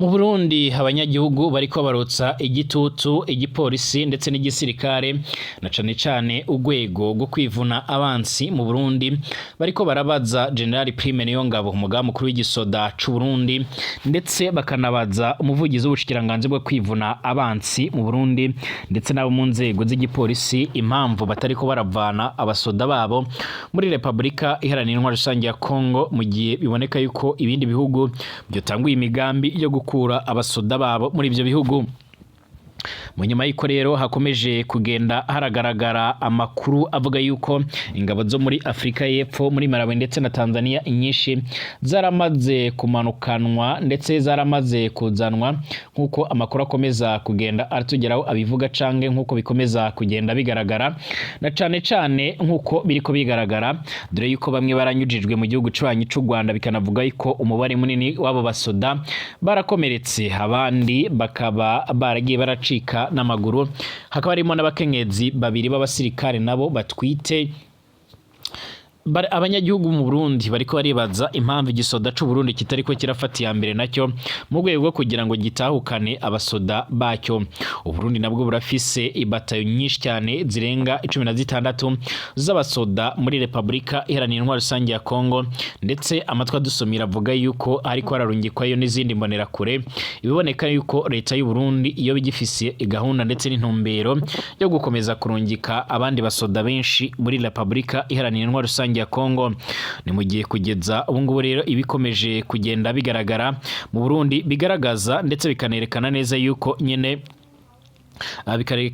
Mu Burundi abanyagihugu bariko barotsa igitutu igipolisi ndetse n'igisirikare na cane cane urwego rwo kwivuna abansi mu Burundi bariko barabaza General Prime Niyongabo umugaba mukuru w'igisoda c'u Burundi ndetse bakanabaza umuvugizi w'ubushikiranganje bwo kwivuna abansi mu Burundi ndetse nabo mu nzego z'igipolisi impamvu batariko baravana abasoda babo muri Republika Iharanira Intwaro Rusange ya Kongo mu gihe biboneka yuko ibindi bihugu byotanguye imigambi yo gukura abasoda babo muri ivyo bihugu. Mu nyuma y'iko rero hakomeje kugenda haragaragara amakuru avuga yuko ingabo zo muri Afrika y'Epfo muri Malawi ndetse na Tanzania inyinshi zaramaze kumanukanwa ndetse zaramaze kuzanwa nkuko amakuru akomeza kugenda aratugeraho abivuga canke nkuko bikomeza kugenda bigaragara na cane cane nkuko biriko bigaragara dore yuko bamwe baranyujijwe mu gihugu c'ubanyi c'u Rwanda bikanavuga yuko umubare munini wabo basoda barakomeretse abandi bakaba baragiye baracika n'amaguru hakaba harimo n'abakenyezi babiri b'abasirikare nabo batwite. Abanyagihugu mu Burundi bariko baribaza impamvu igisoda c'u Burundi kitariko kirafata ya mbere nacyo mu rwego rwo kugira ngo gitahukane abasoda bacyo. U Burundi nabwo burafise ibatayo nyinshi cyane zirenga 16 z'abasoda muri Republika Iharanira Intwaro Rusange ya Kongo ndetse amatwa dusomira avuga yuko ariko ararungikwayo n'izindi mbonera kure ibiboneka yuko leta y'u Burundi iyo bigifise igahunda ndetse n'intumbero yo gukomeza kurungika abandi basoda benshi muri Republika Iharanira Intwaro Rusange ya Kongo. Ni mu gihe kugeza ubu ngubu rero ibikomeje kugenda bigaragara mu Burundi bigaragaza ndetse bikanerekana neza yuko nyene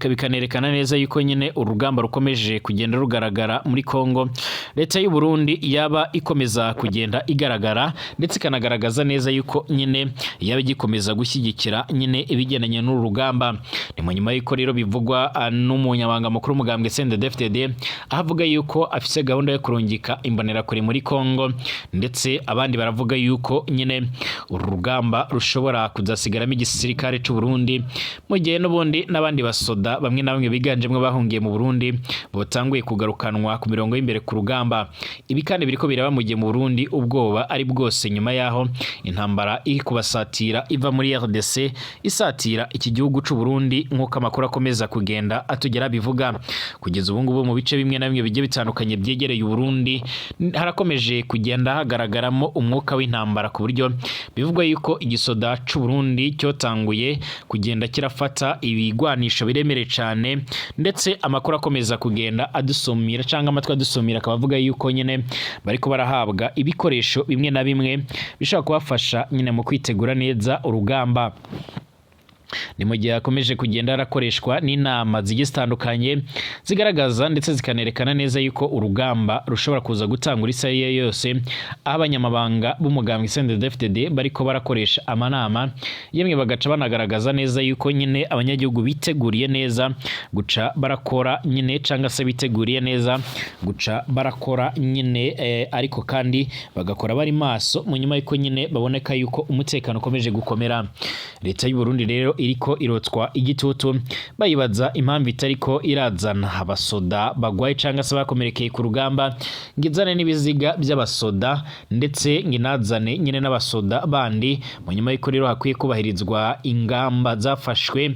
bikanerekana neza yuko nyene urugamba rukomeje kugenda rugaragara muri Kongo. Leta y'u Burundi yaba ikomeza kugenda igaragara ndetse kanagaragaza neza yuko nyene yaba igikomeza gushyigikira nyene ibigendanye n'uru rugamba. Ni mu nyuma y'iko rero bivugwa n'umunyabanga mukuru umugambwe CNDD-FDD avuga yuko afise gahunda yo kurungika imbonera kure muri Kongo ndetse abandi baravuga yuko nyene uru rugamba rushobora kuzasigaramo igisirikare c'u Burundi mu gihe n'ubundi n'abandi basoda bamwe na bamwe biganjemwe bahungiye mu Burundi botanguye kugarukanwa ku mirongo y'imbere ku rugamba. Ibi kandi biriko biraba mu gihe mu Burundi ubwoba ari bwose nyuma yaho intambara iri kubasatira iva muri RDC isatira iki gihugu c'u Burundi nkuko amakuru akomeza kugenda atugera bivuga. Kugeza ubu ngubu mu bice bimwe na bimwe bigiye bitandukanye byegereye u Burundi harakomeje kugenda hagaragaramo umwuka w'intambara ku buryo bivugwa yuko igisoda c'u Burundi cyotanguye kugenda kirafata ibigwanisho biremere cyane ndetse amakuru akomeza kugenda adusomira cyangwa amatwa adusomira akabavuga yuko nyene bariko barahabwa ibikoresho bimwe na bimwe bishobora kubafasha nyine mu kwitegura neza urugamba. Ni mu gihe hakomeje kugenda harakoreshwa n'inama zigitandukanye zigaragaza ndetse zikanerekana neza yuko urugamba rushobora kuza gutangura isaha yose aho abanyamabanga b'umugambwe CNDD-FDD bariko barakoresha amanama yemwe bagaca banagaragaza neza yuko nyine abanyagihugu biteguriye neza guca barakora nyine canga se biteguriye neza guca barakora nyine ariko kandi bagakora bari maso mu nyuma yuko nyine baboneka yuko umutekano ukomeje gukomera. Leta y'u Burundi rero iriko irotswa igitutu bayibaza impamvu itariko irazana abasoda bagwaye canga se bakomerekeye ku rugamba ngizane n'ibiziga by'abasoda ndetse nginazane nyine n'abasoda bandi mu nyuma y'iko rero hakwiye kubahirizwa ingamba zafashwe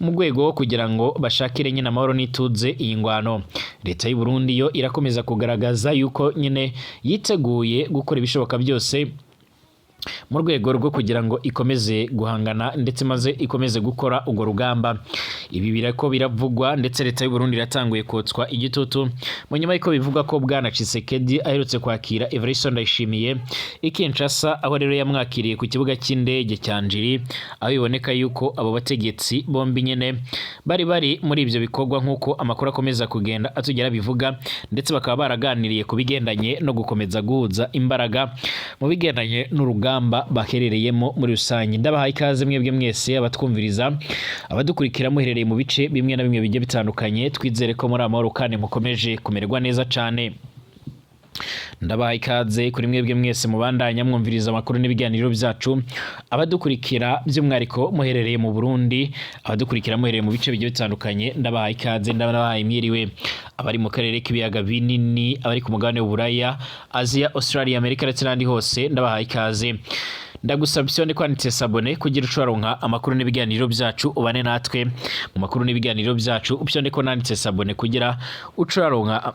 mu rwego kugira ngo bashakire nyine amahoro n'ituze iyi ngwano. Leta y'u Burundi yo irakomeza kugaragaza yuko nyine yiteguye gukora ibishoboka byose mu rwego rwo kugira ngo ikomeze guhangana ndetse maze ikomeze gukora urwo rugamba. Ibi birako biravugwa ndetse leta y'u Burundi iratanguye kotswa igitutu mu nyuma y'iko bivuga ko bwana Tshisekedi aherutse kwakira Evariste Ndayishimiye Kinshasa aho rero yamwakiriye ku kibuga cy'indege cya Njiri aho biboneka yuko abo bategetsi bombi nyene bari muri ivyo bikorwa nkuko amakuru akomeza kugenda atugera bivuga ndetse bakaba baraganiriye ku bigendanye no gukomeza guhuza imbaraga mu bigendanye n'urugamba baherereyemo muri rusange. Ndabahaye ikaze mwebwe mwese abatwumviriza abadukurikira muherereye mu bice bimwe na bimwe bigiye bitandukanye twizere ko muri amahoro kandi mukomeje kumererwa neza cyane. Ndabahaye ikaze kuri mwebwe mwese mubandanya mwumviriza amakuru n'ibiganiro byacu abadukurikira by'umwariko muherereye mu Burundi abadukurikira muherereye mu bice bigiye bitandukanye ndabahaye ikaze ndabahaye mwiriwe abari mu karere k'ibiyaga binini abari ku mugabane w'Uburaya Asia Australia Amerika ndetse n'andi hose ndabahaye ikaze. ndagusaba byonde kwanditse sabone kugira ucaronka amakuru n'ibiganiro byacu ubane natwe mu makuru n'ibiganiro byacu byonde ko nanditse sabone kugira ucaronka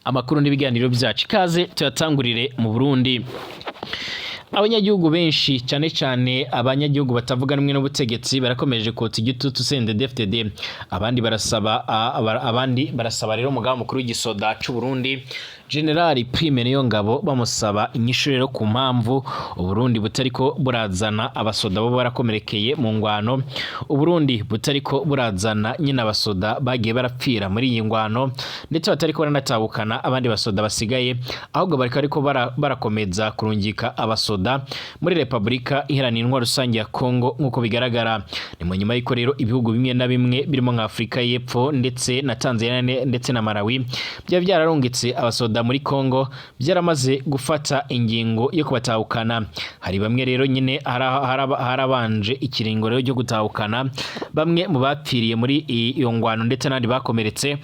amakuru n'ibiganiro byacu kaze tuyatangurire mu Burundi. Abanyagihugu benshi cyane cyane abanyagihugu batavuga rumwe n'ubutegetsi barakomeje kota igitutu CNDD-FDD, abandi barasaba rero umugaba mukuru w'igisoda cy'u Burundi General Prime Niyongabo bamusaba inyishu rero ku mpamvu Uburundi butariko burazana abasoda bo barakomerekeye mu ngwano, Uburundi butariko burazana nyine abasoda bagiye barapfira muri iyi ngwano, ndetse batariko baranatabukana abandi basoda basigaye, ahubwo ariko barakomeza kurungika abasoda muri Republika Iharanira Intwaro Rusange ya Kongo nk'uko bigaragara. Ni mu nyuma y'iko rero ibihugu bimwe na bimwe birimo nka Afrika y'Epfo ndetse na Tanzania ndetse na Malawi byararungitse abasoda muri Kongo byaramaze gufata ingingo yo kubatahukana. Hari bamwe rero nyine harabanje ikiringo rero cyo gutahukana bamwe mu bapfiriye muri iyo ngwano ndetse n'andi bakomeretse.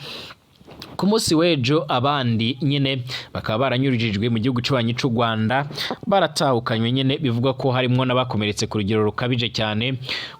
Ku munsi w'ejo abandi nyine bakaba baranyurijwe mu gihugu cy'ubanyi cy'u Rwanda baratahukanywe nyine bivugwa ko harimo n'abakomeretse ku rugero rukabije cyane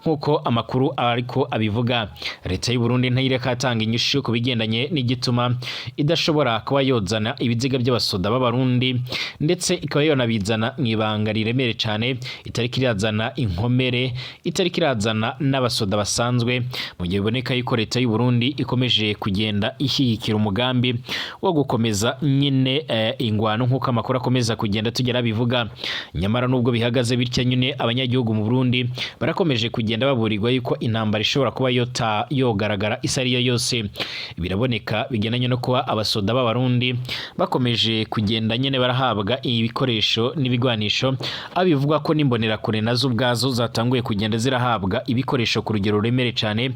nk'uko amakuru ariko abivuga. Leta y'u Burundi ntayireka atanga inyishu ku bigendanye n'igituma idashobora kuba yozana ibiziga by'abasoda b'abarundi ndetse ikaba yonabizana mu ibanga riremere cyane, itariki irazana inkomere, itariki irazana n'abasoda basanzwe, mu gihe biboneka yuko leta y'u Burundi ikomeje kugenda ishyigikira umugambi wo gukomeza nyine ingwano nk'uko amakuru akomeza kugenda tugera bivuga. Nyamara nubwo bihagaze bityo nyine abanyagihugu mu Burundi barakomeje kugenda baburirwa yuko intambara ishobora kuba yogaragara isariyo yose. Biraboneka bigendanye no kuba abasoda b'abarundi bakomeje kugenda nyine barahabwa ibikoresho n'ibigwanisho, abivuga ko n'imbonera kure nazo ubwazo zatanguye kugenda zirahabwa ibikoresho ku rugero ruremere cyane.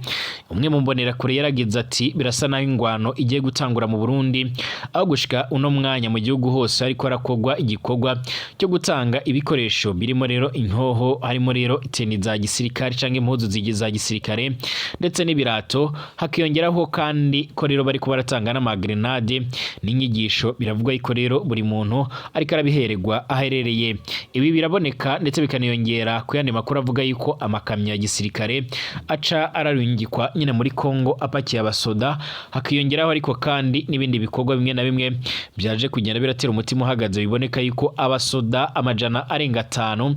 Umwe mu mbonera kure yaragize ati birasa naho ingwano igiye gutangura mu Burundi, aho gushika uno mwanya mu gihugu hose ariko harakogwa igikorwa cyo gutanga ibikoresho birimo rero intoho, harimo rero iteni za gisirikare cyangwa impuzu za gisirikare ndetse n'ibirato, hakiyongeraho kandi ko rero bari kubaratanga n'amagrenade n'inyigisho. Biravugwa yuko rero buri muntu ariko arabihererwa aherereye. Ibi biraboneka ndetse bikaniyongera ku yandi makuru avuga yuko amakamyo ya gisirikare aca ararungikwa nyine muri Kongo apakiye abasoda, hakiyongeraho ariko kandi n'ibindi bikorwa bimwe na bimwe byaje kugenda biratera umutima uhagaze. Biboneka yuko abasoda amajana arenga 5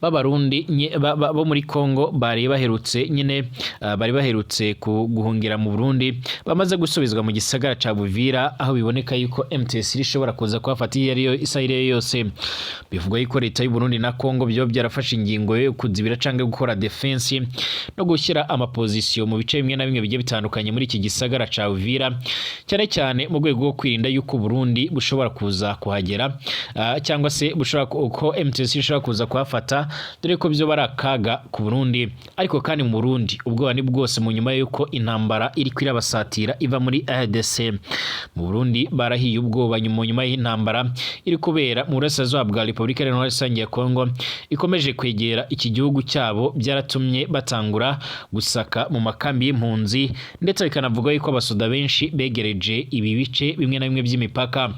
b'abarundi bo muri Kongo bari baherutse guhungira mu Burundi bamaze gusubizwa mu gisagara ca Buvira, aho biboneka yuko MTS ishobora kuza kuhafata iyo isayire yose. Bivugwa yuko leta y'u Burundi na Kongo byo byarafashe ingingo yo kuzibira canke gukora defense no gushyira amapozisiyo mu bice bimwe na bimwe bigiye bitandukanye muri iki gisagara ca Buvira, cyane cyane mu rwego rwo kwirinda yuko Burundi bushobora kuza kuhagera cyangwa se bushobora ko MTS ishobora kuza kuhafata, dore ko byo barakaga ku Burundi. Ariko kandi mu Burundi ubwoba ni bwose mu nyuma yuko intambara iri kwirabasatira iva muri ADC. Mu Burundi barahiye ubwoba nyuma y'intambara iri kubera mu burasirazuba bwa Republika Iharanira Intwaro Rusange ya Kongo ikomeje kwegera iki gihugu cyabo, byaratumye batangura gusaka mu makambi y'impunzi ndetse bikanavuga yuko abasoda benshi begereje ibi bice bimwe na bimwe by'imipaka.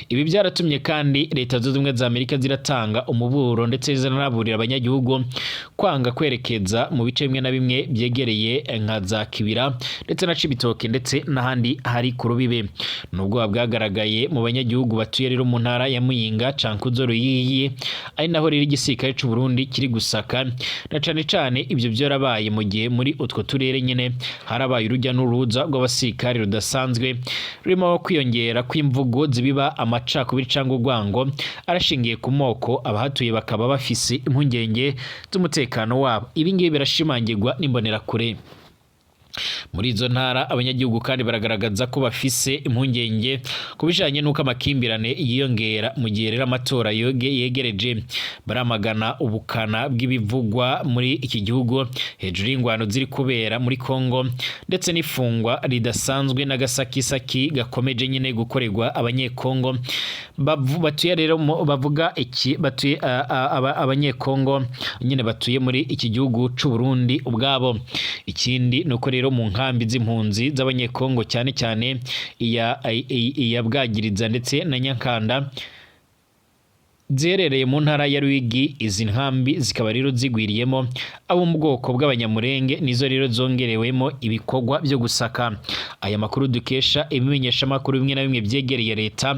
Ibi byaratumye kandi leta zunze ubumwe za Amerika ziratanga umuburo ndetse ziranaburira abanyagihugu kwanga kwerekeza mu bice bimwe na bimwe byegereye nka za Kibira ndetse na Cibitoke ndetse n'ahandi hari ku rubibe. Nubwo bwagaragaye mu banyagihugu batuye rero mu ntara ya Muyinga, Cankuzo, Ruyigi, ari naho rero igisirikare cy'u Burundi kiri gusaka, na cane cane ibyo byarabaye mu gihe muri utwo turere nyine harabaye urujya n'uruza rw'abasirikare rudasanzwe rurimo kwiyongera kw'imvugo zibiba amacakubiri cyangwa urwango arashingiye ku moko, abahatuye bakaba bafise impungenge z'umutekano wabo. Ibi ngibi birashimangirwa n'imbonera kure. Muri izo ntara abanyagihugu kandi baragaragaza ko bafise impungenge kubijanye nuko amakimbirane yiyongera mu gihe rero amatora yegereje. Baramagana ubukana bw'ibivugwa muri iki gihugu hejuru y'ingwano ziri kubera muri Kongo ndetse n'ifungwa ridasanzwe n'agasakisaki gakomeje nyine gukorerwa abanyekongo batuye rero bavuga iki batuye abanyekongo nyine batuye muri iki gihugu cy'u Burundi ubwabo. Ikindi nuko rero mu nkambi z'impunzi z'abanyekongo cyane cyane iya Bwagiriza ndetse na Nyankanda ziherereye mu ntara ya Ruyigi. Izi nkambi zikaba rero zigwiriyemo abo mu bwoko bw'abanyamurenge, nizo rero zongerewemo ibikorwa byo gusaka. Aya makuru dukesha ibimenyesha makuru bimwe na bimwe byegereye leta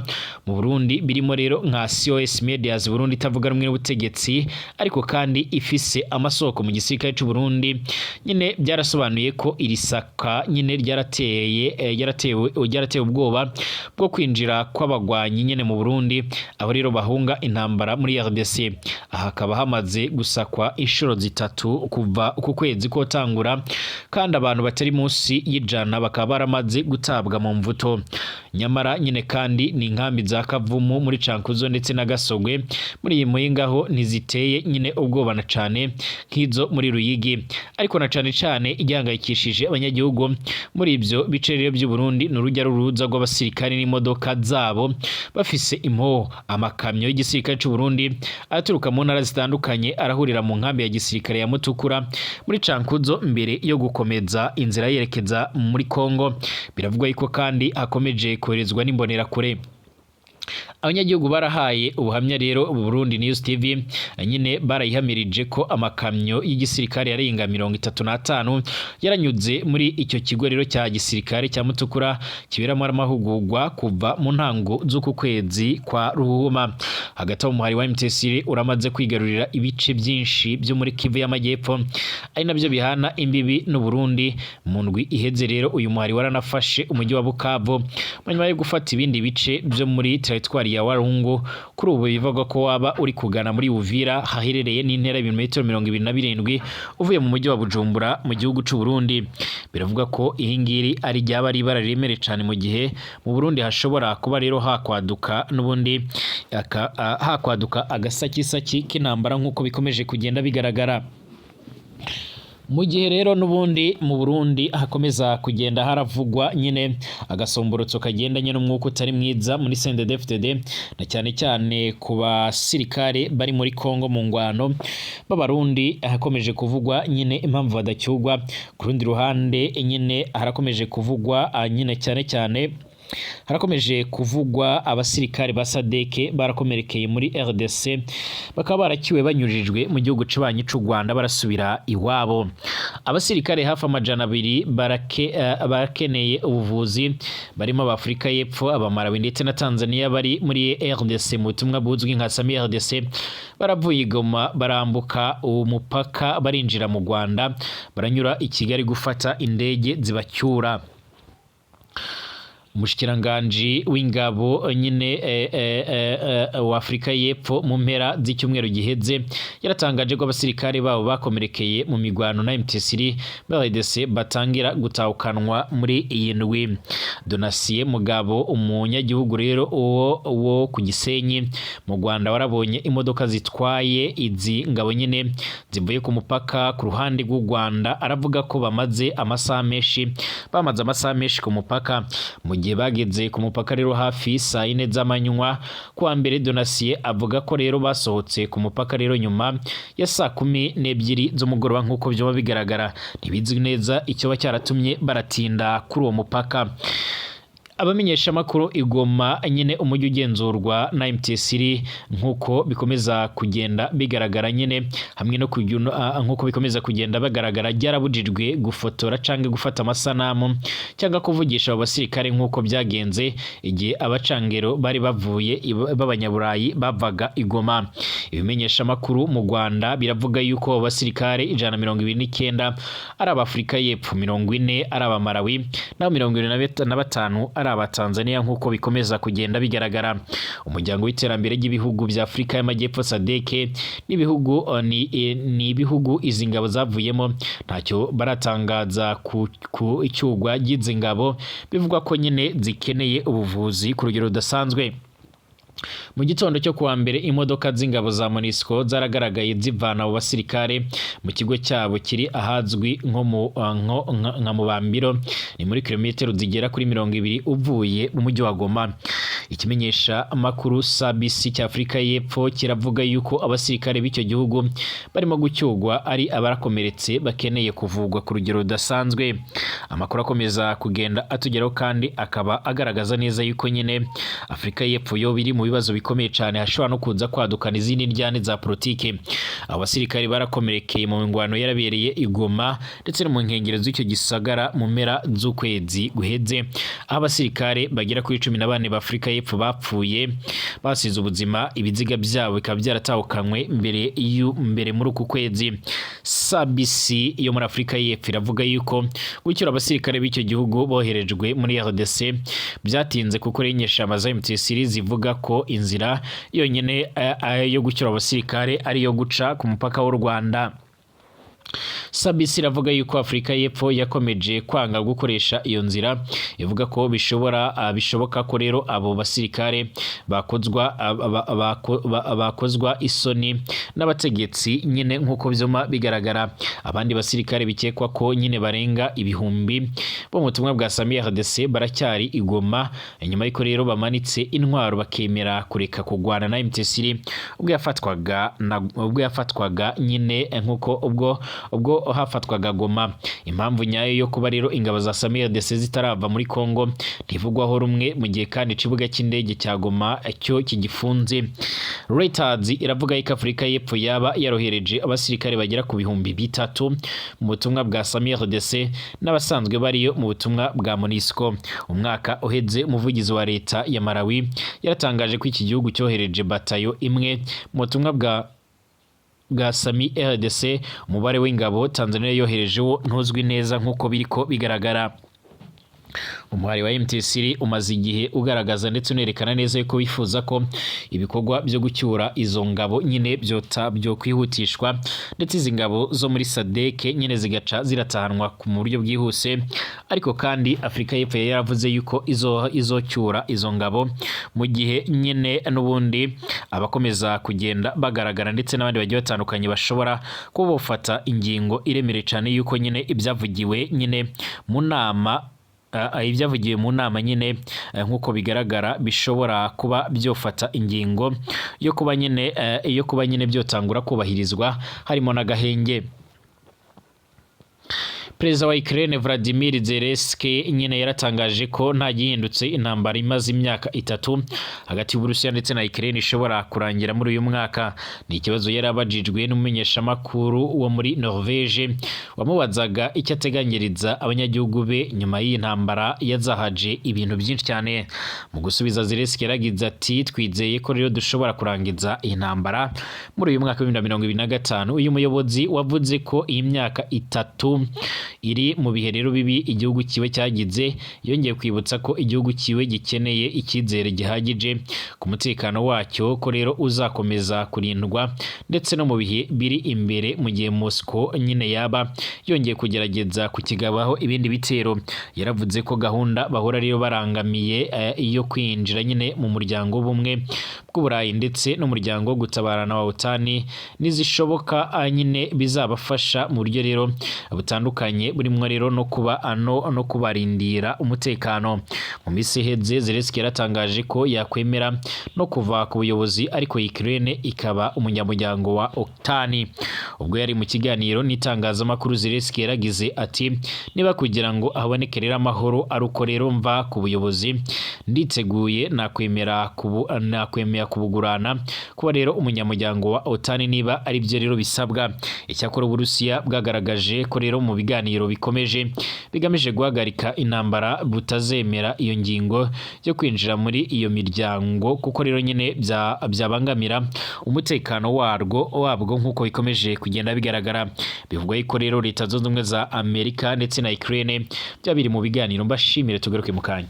mu Burundi, birimo rero nka COS Medias Burundi itavuga rumwe n'ubutegetsi ariko kandi ifise amasoko mu gisirikare cy'u Burundi, nyine byarasobanuye ko iri saka nyine ryaratewe ubwoba bwo kwinjira kw'abagwanyi nyine mu Burundi, aho rero bahunga intambara muri RDC. Aha hakaba hamaze gusakwa inshuro zitatu kuva uku kwezi kotangura, kandi abantu batari munsi y'ijana bakaba baramaze gutabwa mu mvuto. Nyamara nyine kandi ni inkambi za Kavumu muri Cankuzo ndetse na Gasogwe muri iyi muhingaho ntiziteye nyine ubwoba na cane nk'izo muri Ruyigi, ariko na cane cane igihangayikishije abanyagihugu muri ibyo bice rero by'u Burundi n'urujya ruruza rw'abasirikare n'imodoka zabo bafise impoho. Amakamyo y'igisirikare cy'u Burundi aturuka mu ntara zitandukanye arahurira mu nkambi ya gisirikare ya Mutukura muri Cankuzo mbere yo gukomeza inzira yerekeza muri Kongo. Biravugwa yuko kandi hakomeje koherezwa n'imbonerakure. Abanyagihugu barahaye ubuhamya rero Burundi News TV nyine barayihamirije ko amakamyo y'igisirikare yarenga 35 yaranyuze muri icyo kigo rero cya gisirikare cya Mutukura kiberamo amahugurwa kuva mu ntango z'uku kwezi kwa Ruhuma. Hagati aho umuhari wa MTSR uramaze kwigarurira ibice byinshi byo muri Kivu y'Amajyepfo ari nabyo bihana imbibi n'u Burundi. Mu ndwi iheze rero uyu muhari waranafashe umujyi wa Bukavu nyuma yo gufata ibindi bice byo muri territoire ya Warungu. Kuri ubu bivuga ko waba uri kugana muri Uvira haherereye n'intera y'ibirometero 27 uvuye mu mujyi wa Bujumbura mu gihugu cy'u Burundi. Biravuga ko ihingiri ari ryaba ribara rimere cyane mu gihe mu Burundi hashobora kuba rero hakwaduka n'ubundi hakwaduka agasakisaki k'intambara nk'uko bikomeje kugenda bigaragara. Mu gihe rero n'ubundi mu Burundi hakomeza kugenda haravugwa nyine agasomborotso kagendanye n'umwuka utari mwiza muri CNDD-FDD na cyane cyane ku basirikare bari muri Kongo mu ngwano b'Abarundi, hakomeje kuvugwa nyine impamvu badacyugwa. Ku rundi ruhande nyine harakomeje kuvugwa nyine cyane harakomeje kuvugwa abasirikare ba SADC barakomerekeye muri RDC bakaba barakiwe banyujijwe mu gihugu cy'abanyi cy'u Rwanda barasubira iwabo. Abasirikare hafi 200 barakeneye ubuvuzi barimo ab'Afrika y'Epfo, abamarawi ndetse na Tanzania bari muri RDC mu butumwa buzwi nka Sami RDC baravuye Goma barambuka umupaka barinjira mu Rwanda baranyura i Kigali gufata indege zibacyura. Umushikiranganji w'ingabo nyine wa Afrika y'Epfo mu mpera z'icyumweru giheze yaratangaje ko abasirikare babo bakomerekeye mu migwano na MTSR BRDC batangira gutaukanwa muri iyi ndwi. Donatien Mugabo umunyagihugu rero wo ku Gisenyi mu Rwanda warabonye imodoka zitwaye izi ngabo nyine zivuye ku mupaka ku ruhande rw'u Rwanda, aravuga ko bamaze amasaha menshi ku mupaka. Mu gihe bageze ku mupaka rero hafi saa 4 z'amanywa kuwa mbere, Donatien avuga ko rero basohotse ku mupaka rero nyuma ya saa 12 z'umugoroba nk'uko byo bigaragara. Ntibizwi neza icyo cyaratumye baratinda kuri uwo mupaka. Abamenyesha makuru igoma nyine umujyi ugenzurwa na MTSR nkuko bikomeza kugenda bigaragara nyine hamwe no nkuko bikomeza kugenda bagaragara ryarabujijwe gufotora canke gufata amasanamu cyangwa kuvugisha abasirikare nkuko byagenze igihe abacangero bari bavuye b'abanyaburayi bavaga igoma. Ibimenyesha makuru mu Rwanda biravuga yuko abasirikare 129 ari ab'Afrika y'Epfo, 40 ari abamarawi na 25 ari Tanzania nkuko bikomeza kugenda bigaragara. Umuryango w'iterambere ry'ibihugu bya Afrika y'Amajyepfo SADC n'ibihugu ni ibihugu izi ngabo zavuyemo ntacyo baratangaza ku icyugwa ry'izi ngabo, bivugwa ko nyine zikeneye ubuvuzi ku rugero rudasanzwe. Mu gitondo cyo kuwa mbere imodoka z'ingabo za MONUSCO zaragaragaye zivana abo basirikare mu kigo cyabo kiri ahazwi nko mu Bambiro, ni muri kilometero zigera kuri 20 uvuye mu mujyi wa Goma. Ikimenyesha makuru SABC cya Afrika y'Epfo kiravuga yuko abasirikare b'icyo gihugu barimo gucyugwa ari abarakomeretse bakeneye kuvugwa ku rugero rudasanzwe. Amakuru akomeza kugenda atugeraho kandi akaba agaragaza neza yuko nyine Afrika y'Epfo yo biri mu bibazo bikomeye cyane hashobora no kuza kwadukana izindi njyane za politike. Abasirikare barakomerekeye mu ngwano yarabereye Igoma ndetse no mu nkengero z'icyo gisagara mu mpera z'ukwezi guheze, aho abasirikare bagera kuri 14 b'Afrika y'Epfo bapfuye basize ubuzima, ibiziga byabo bikaba byaratahukanywe mbere muri uku kwezi. SABC yo muri Afrika y'Epfo iravuga yuko gucyura abasirikare b'icyo gihugu boherejwe muri RDC byatinze kuko inyeshyamba za M23 zivuga ko inzira yonyine yo gucyura abasirikare ari yo guca ku mupaka w'u Rwanda. SABC iravuga yuko Afrika y'Epfo yakomeje kwanga gukoresha iyo nzira, ivuga ko bishoboka ko rero abo basirikare bakozwa isoni n'abategetsi nyine nk'uko byoma bigaragara. Abandi basirikare bikekwa ko nyine barenga ibihumbi bo mu butumwa bwa Sami RDC baracyari Igoma, nyuma y'iko rero bamanitse intwaro bakemera kureka kugwana na M23 ubwo yafatwaga nyine nk'uko ubwo hafatwaga Goma. Impamvu nyayo yo kuba rero ingabo za Sami RDC zitarava muri Kongo ntivugwaho rumwe, mu gihe kandi ikibuga cy'indege cya Goma cyo kigifunze. Reuters iravuga ko Afrika y'Epfo yaba yarohereje abasirikare bagera ku bihumbi 3 mu butumwa bwa Sami RDC n'abasanzwe bariyo mu butumwa bwa MONUSCO. Umwaka uheze umuvugizi wa leta ya Malawi yaratangaje ko iki gihugu cyohereje batayo imwe mu butumwa bwa Sami RDC. Umubare w'ingabo Tanzania yoherejeho ntuzwi neza nk'uko biriko bigaragara. Umuhari wa M23 umaze igihe ugaragaza ndetse unerekana neza yuko bifuza ko ibikorwa byo gucyura izo ngabo nyine byo kwihutishwa, ndetse izi ngabo zo muri SADC nyine zigaca ziratahanwa ku buryo bwihuse. Ariko kandi Afrika y'Epfo yaravuze yuko izocyura izo ngabo mu gihe nyine n'ubundi abakomeza kugenda bagaragara ndetse n'abandi bagiye batandukanye bashobora kuba bafata ingingo iremere cyane yuko nyine ibyavugiwe nyine mu nama ibyavugiwe mu nama nyine nk'uko bigaragara bishobora kuba byofata ingingo yo kuba nyine byotangura kubahirizwa harimo n'agahenge. Perezida wa Ukraine Vladimir Zelensky nyine yaratangaje ko nta gihindutse intambara imaze imyaka 3 hagati y'Uburusiya ndetse na Ukraine ishobora kurangira muri uyu mwaka. Ni ikibazo yarabajijwe n'umumenyeshamakuru wo muri Norvege wamubazaga icyo ateganyiriza abanyagihugu be nyuma y'iyi ntambara yazahaje ibintu byinshi cyane. Mu gusubiza Zelensky yaragize ati twizeye ko rero dushobora kurangiza iyi ntambara muri uyu mwaka wa 2025. Uyu muyobozi wavuze ko iyi myaka 3 iri mu bihe rero bibi igihugu kiwe cyagize, yongeye kwibutsa ko igihugu kiwe gikeneye icyizere gihagije ku mutekano wacyo ko rero uzakomeza kurindwa ndetse no mu bihe biri imbere, mu gihe Moscow nyine yaba yongeye kugerageza kukigabaho ibindi bitero. Yaravuze ko gahunda bahora rero barangamiye iyo kwinjira nyine mu muryango w'ubumwe bw'Uburayi ndetse n'umuryango wo gutabarana wa OTAN nizishoboka nyine bizabafasha mu buryo rero butandukanye burimo rero no kubarindira umutekano. Mu minsi iheze Zelensky yaratangaje ko yakwemera no kuva ku buyobozi ariko Ukraine ikaba umunyamuryango wa OTAN. Ubwo yari mu kiganiro n'itangazamakuru Zelensky yaragize ati niba kugira ngo haboneke rero amahoro ari uko rero mva ku buyobozi nditeguye nakwemera kubugurana kuba rero umunyamuryango wa OTAN niba ari byo rero bisabwa. Icyakora Uburusiya bwagaragaje ko rero mu biganiro bikomeje bigamije guhagarika intambara butazemera iyo ngingo yo kwinjira muri iyo miryango kuko rero nyine byabangamira umutekano wabwo nk'uko bikomeje kugenda bigaragara. Bivugwa ko rero Leta Zunze Ubumwe za Amerika ndetse na Ukraine byabiri mu biganiro. Mbashimire tugaruke mu kanya.